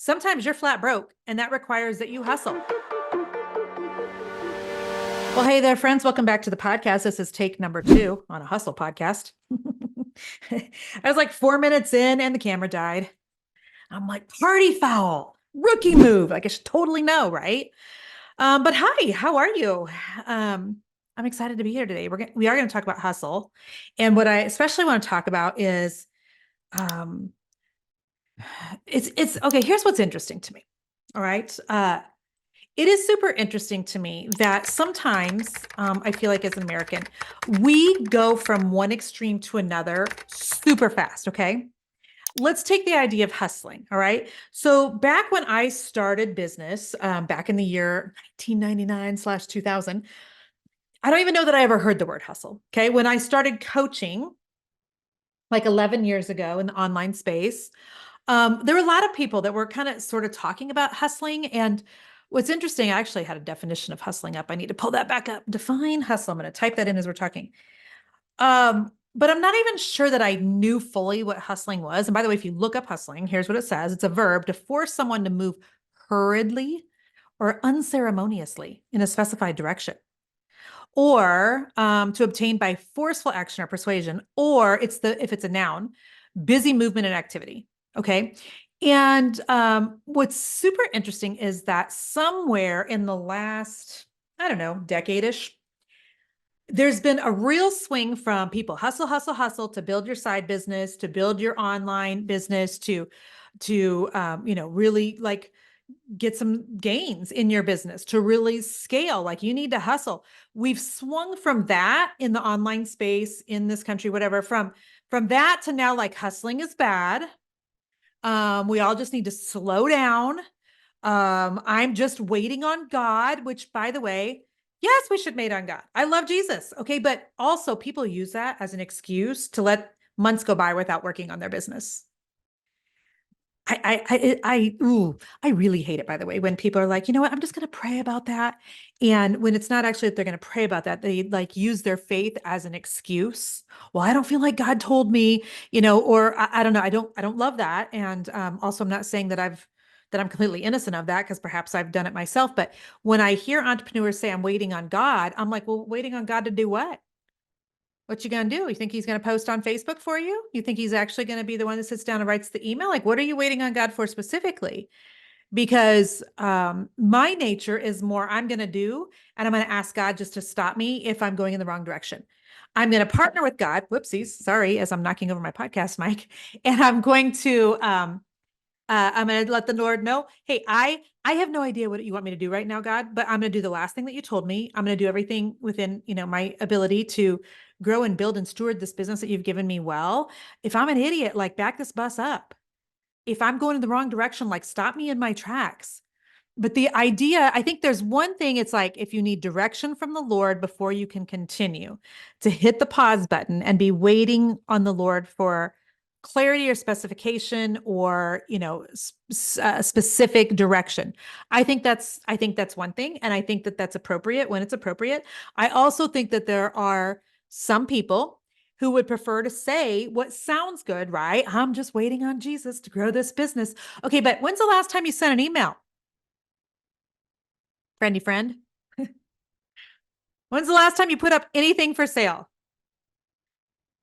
Sometimes you're flat broke, and that requires that you hustle. Well, hey there, friends. Welcome back to the podcast. This is take number 2 on a hustle podcast. I was like 4 minutes in and the camera died. I'm like, party foul, rookie move. Like I should totally know, right? But hi, how are you? I'm excited to be here today. We are going to talk about hustle. And what I especially want to talk about is um, it's okay. Here's what's interesting to me. All right. It is super interesting to me that sometimes I feel like as an American, we go from one extreme to another super fast. Okay. Let's take the idea of hustling. All right. So back when I started business, back in the year 1999/2000, I don't even know that I ever heard the word hustle. Okay. When I started coaching like 11 years ago in the online space, there were a lot of people that were kind of sort of talking about hustling. And what's interesting, I actually had a definition of hustling up. I need to pull that back up. Define hustle. I'm going to type that in as we're talking. But I'm not even sure that I knew fully what hustling was. And by the way, if you look up hustling, here's what it says. It's a verb to force someone to move hurriedly or unceremoniously in a specified direction, or to obtain by forceful action or persuasion, or if it's a noun, busy movement and activity. Okay. And what's super interesting is that somewhere in the last, I don't know, decade-ish, there's been a real swing from people hustle, hustle, hustle to build your side business, to build your online business, to really like get some gains in your business, to really scale. Like you need to hustle. We've swung from that in the online space in this country, whatever, from that to now like hustling is bad. We all just need to slow down. I'm just waiting on God, which by the way, yes, we should wait on God. I love Jesus. Okay. But also people use that as an excuse to let months go by without working on their business. I really hate it, by the way, when people are like, you know what, I'm just going to pray about that. And when it's not actually that they're going to pray about that, they like use their faith as an excuse. Well, I don't feel like God told me, or I don't know. I don't love that. And also I'm not saying that I'm completely innocent of that because perhaps I've done it myself. But when I hear entrepreneurs say I'm waiting on God, I'm like, well, waiting on God to do what? What you gonna do? You think he's gonna post on Facebook for you? You think he's actually gonna be the one that sits down and writes the email? Like, what are you waiting on God for specifically? Because my nature is more I'm gonna do, and I'm gonna ask God just to stop me if I'm going in the wrong direction. I'm gonna partner with God. Whoopsies, sorry, as I'm knocking over my podcast mic, and I'm going to let the Lord know, hey, I have no idea what you want me to do right now, God, but I'm going to do the last thing that you told me. I'm going to do everything within, my ability to grow and build and steward this business that you've given me well. If I'm an idiot, like back this bus up. If I'm going in the wrong direction, like stop me in my tracks. But the idea, I think there's one thing, it's like if you need direction from the Lord before you can continue, to hit the pause button and be waiting on the Lord for clarity or specification or, specific direction. I think that's one thing. And I think that that's appropriate when it's appropriate. I also think that there are some people who would prefer to say what sounds good, right? I'm just waiting on Jesus to grow this business. Okay, but when's the last time you sent an email? Friendy friend. When's the last time you put up anything for sale?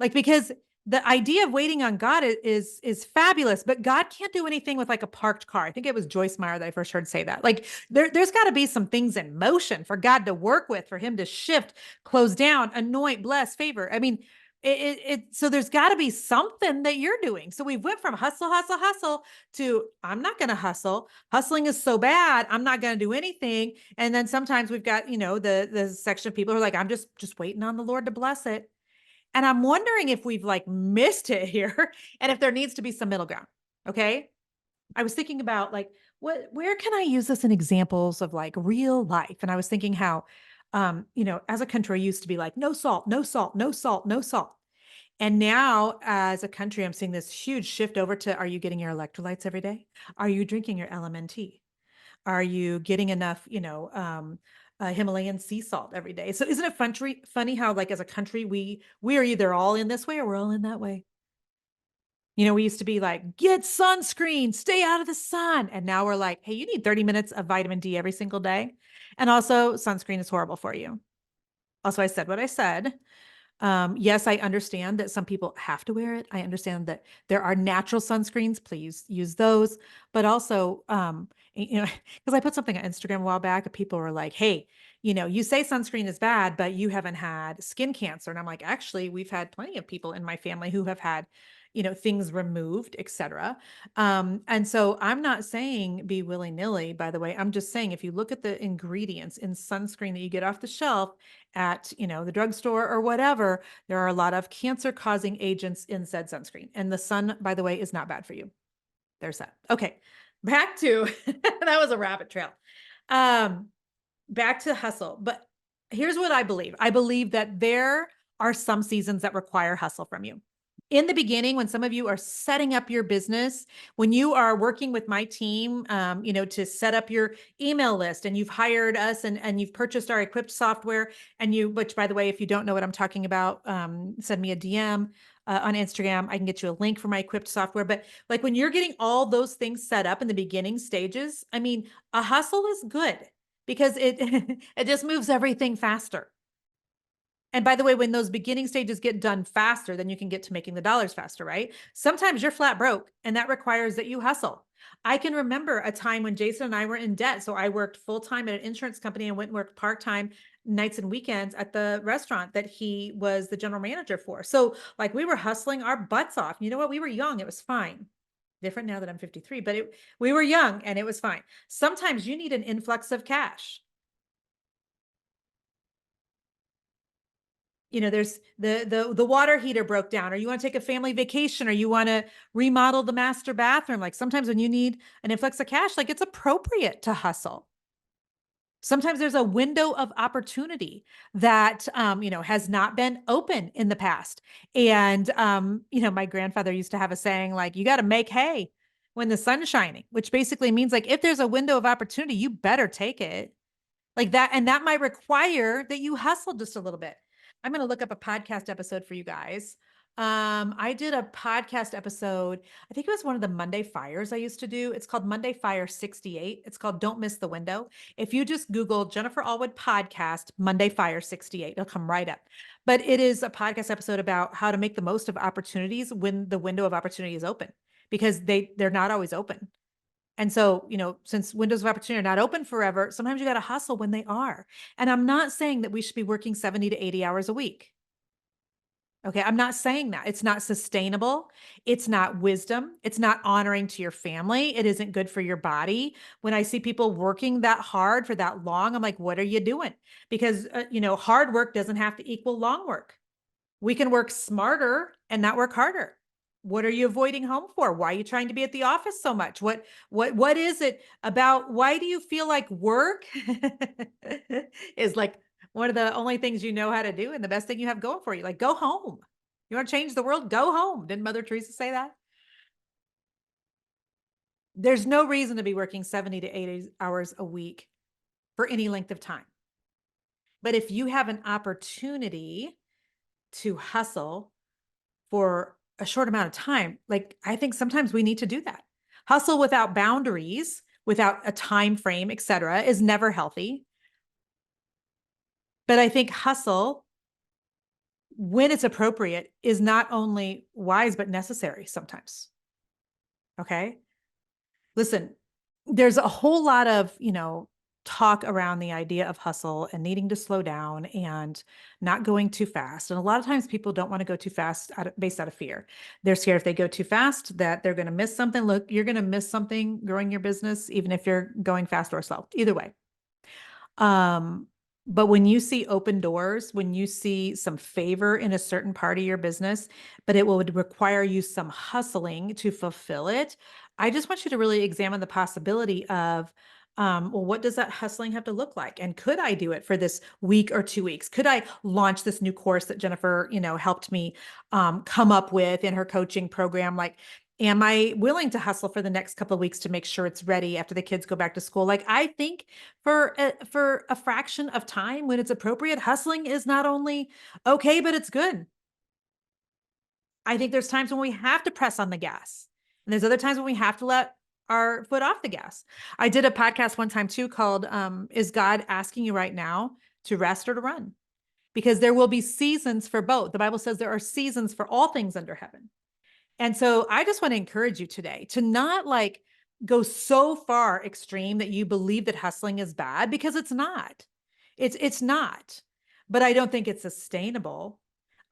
Like, because the idea of waiting on God is fabulous, but God can't do anything with like a parked car. I think it was Joyce Meyer that I first heard say that. Like there's got to be some things in motion for God to work with, for him to shift, close down, anoint, bless, favor. I mean, so there's got to be something that you're doing. So we went from hustle, hustle, hustle to I'm not going to hustle. Hustling is so bad. I'm not going to do anything. And then sometimes we've got, the section of people who are like, I'm just waiting on the Lord to bless it. And I'm wondering if we've like missed it here and if there needs to be some middle ground. Okay. I was thinking about like, where can I use this in examples of like real life? And I was thinking how, as a country, I used to be like, no salt, no salt, no salt, no salt. And now as a country, I'm seeing this huge shift over to, are you getting your electrolytes every day? Are you drinking your LMNT? Are you getting enough, Himalayan sea salt every day? So isn't it funny how like as a country, we are either all in this way or we're all in that way. We used to be like, get sunscreen, stay out of the sun. And now we're like, hey, you need 30 minutes of vitamin D every single day. And also, sunscreen is horrible for you. Also, I said what I said. Yes, I understand that some people have to wear it. I understand that there are natural sunscreens. Please use those. But also, because I put something on Instagram a while back, and people were like, hey, you say sunscreen is bad, but you haven't had skin cancer. And I'm like, actually, we've had plenty of people in my family who have had, things removed, etc. And so I'm not saying be willy-nilly, by the way. I'm just saying if you look at the ingredients in sunscreen that you get off the shelf at, the drugstore or whatever, there are a lot of cancer-causing agents in said sunscreen. And the sun, by the way, is not bad for you. There's that. Okay. Back to that was a rabbit trail. Back to hustle. But here's what I believe. I believe that there are some seasons that require hustle from you. In the beginning, when some of you are setting up your business, when you are working with my team, to set up your email list, and you've hired us and you've purchased our equipped software, which by the way, if you don't know what I'm talking about, send me a DM on Instagram. I can get you a link for my equipped software. But like when you're getting all those things set up in the beginning stages, I mean, a hustle is good because it it just moves everything faster. And by the way, when those beginning stages get done faster, then you can get to making the dollars faster, right? Sometimes you're flat broke, and that requires that you hustle. I can remember a time when Jason and I were in debt. So I worked full time at an insurance company and went and worked part time nights and weekends at the restaurant that he was the general manager for. So like we were hustling our butts off. You know what? We were young. It was fine. Different now that I'm 53, but we were young and it was fine. Sometimes you need an influx of cash. There's the water heater broke down, or you want to take a family vacation, or you want to remodel the master bathroom. Like sometimes when you need an influx of cash, like it's appropriate to hustle. Sometimes there's a window of opportunity that has not been open in the past. And my grandfather used to have a saying like, you got to make hay when the sun's shining, which basically means like if there's a window of opportunity, you better take it. Like that, and that might require that you hustle just a little bit. I'm going to look up a podcast episode for you guys. I did a podcast episode. I think it was one of the Monday Fires I used to do. It's called Monday Fire 68. It's called Don't Miss the Window. If you just Google Jennifer Allwood podcast, Monday Fire 68, it'll come right up. But it is a podcast episode about how to make the most of opportunities when the window of opportunity is open, because they're not always open. And so, since windows of opportunity are not open forever, sometimes you got to hustle when they are. And I'm not saying that we should be working 70 to 80 hours a week. Okay. I'm not saying that. It's not sustainable. It's not wisdom. It's not honoring to your family. It isn't good for your body. When I see people working that hard for that long, I'm like, what are you doing? Because, hard work doesn't have to equal long work. We can work smarter and not work harder. What are you avoiding home for? Why are you trying to be at the office so much? What is it about? Why do you feel like work is like one of the only things you know how to do and the best thing you have going for you? Like, go home. You want to change the world? Go home. Didn't Mother Teresa say that? There's no reason to be working 70 to 80 hours a week for any length of time. But if you have an opportunity to hustle for a short amount of time, like I think sometimes we need to do that. Hustle without boundaries, without a time frame, etc., is never healthy. But I think hustle, when it's appropriate, is not only wise but necessary sometimes. Okay. Listen, there's a whole lot of, talk around the idea of hustle and needing to slow down and not going too fast. And a lot of times people don't want to go too fast based out of fear. They're scared if they go too fast that they're going to miss something. Look, you're going to miss something growing your business, even if you're going fast or slow, either way. But when you see open doors, when you see some favor in a certain part of your business, but it would require you some hustling to fulfill it, I just want you to really examine the possibility of, well, what does that hustling have to look like? And could I do it for this week or 2 weeks? Could I launch this new course that Jennifer, helped me come up with in her coaching program? Like, am I willing to hustle for the next couple of weeks to make sure it's ready after the kids go back to school? Like, I think for a fraction of time when it's appropriate, hustling is not only okay, but it's good. I think there's times when we have to press on the gas, and there's other times when we have to let our foot off the gas. I did a podcast one time too called Is God Asking You Right Now to Rest or to Run? Because there will be seasons for both. The Bible says there are seasons for all things under heaven. And so I just want to encourage you today to not like go so far extreme that you believe that hustling is bad, because it's not. It's not. But I don't think it's sustainable.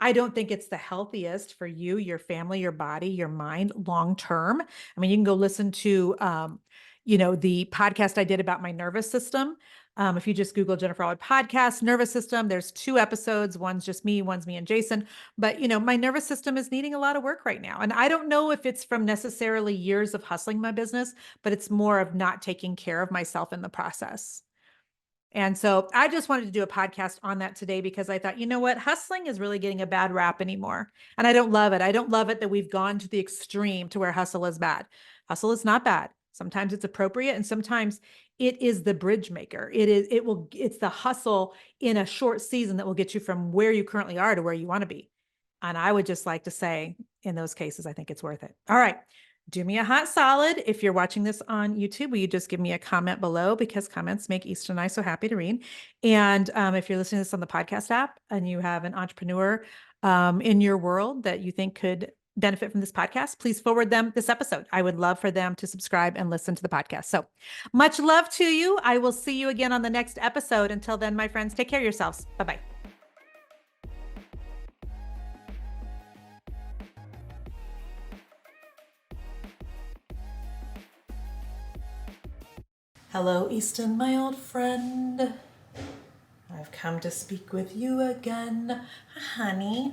I don't think it's the healthiest for you, your family, your body, your mind long term. I mean, you can go listen to the podcast I did about my nervous system. If you just Google Jennifer Allwood podcast, nervous system, there's 2 episodes. One's just me, one's me and Jason. But, my nervous system is needing a lot of work right now. And I don't know if it's from necessarily years of hustling my business, but it's more of not taking care of myself in the process. And so I just wanted to do a podcast on that today because I thought, you know what? Hustling is really getting a bad rap anymore. And I don't love it. I don't love it that we've gone to the extreme to where hustle is bad. Hustle is not bad. Sometimes it's appropriate and sometimes it is the bridge maker. It's the hustle in a short season that will get you from where you currently are to where you want to be. And I would just like to say, in those cases, I think it's worth it. All right. Do me a hot solid. If you're watching this on YouTube, will you just give me a comment below, because comments make Easton and I so happy to read. And if you're listening to this on the podcast app and you have an entrepreneur in your world that you think could benefit from this podcast, please forward them this episode. I would love for them to subscribe and listen to the podcast. So much love to you. I will see you again on the next episode. Until then, my friends, take care of yourselves. Bye-bye. Hello, Easton, my old friend. I've come to speak with you again, honey.